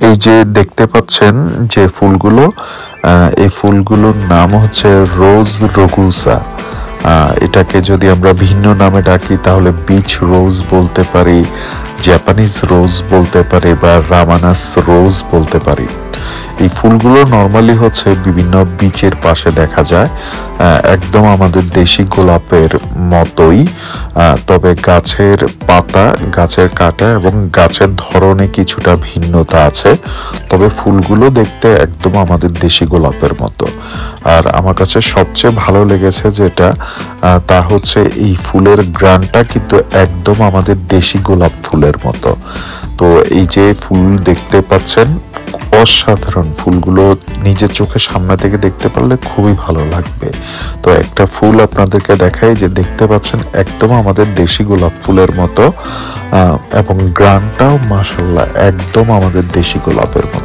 এই যে দেখতে পাচ্ছেন যে ফুলগুলো, এই ফুলগুলোর নাম হচ্ছে রোজ রোগুসা। এটাকে যদি আমরা ভিন্ন নামে ডাকি তাহলে বিচ রোজ বলতে পারি, জাপানিজ রোজ বলতে পারি, বা রামানাস রোজ বলতে পারি। এই ফুলগুলো নর্মালি হচ্ছে বিভিন্ন বিচের পাশে দেখা যায়, একদম আমাদের দেশি গোলাপের মতোই, তবে গাছের পাতা, গাছের কাঁটা এবং গাছের ধরনে কিছুটা ভিন্নতা আছে, তবে ফুলগুলো দেখতে একদম আমাদের দেশি গোলাপের মতো। আর আমার কাছে সবচেয়ে ভালো লেগেছে যেটা, তা হচ্ছে এই ফুলের গ্রানটা কিন্তু একদম আমাদের দেশি গোলাপ ফুলের মতো। তো এই যে ফুল দেখতে পাচ্ছেন, অসাধারণ। ফুলগুলো নিজের চোখের সামনে থেকে দেখতে পারলে খুবই ভালো লাগবে। তো একটা ফুল আপনাদেরকে দেখাই, যে দেখতে পাচ্ছেন একদম আমাদের দেশি গোলাপ ফুলের মতো, এবং গ্রানটাও মাশাআল্লাহ একদম আমাদের দেশি গোলাপের মতো।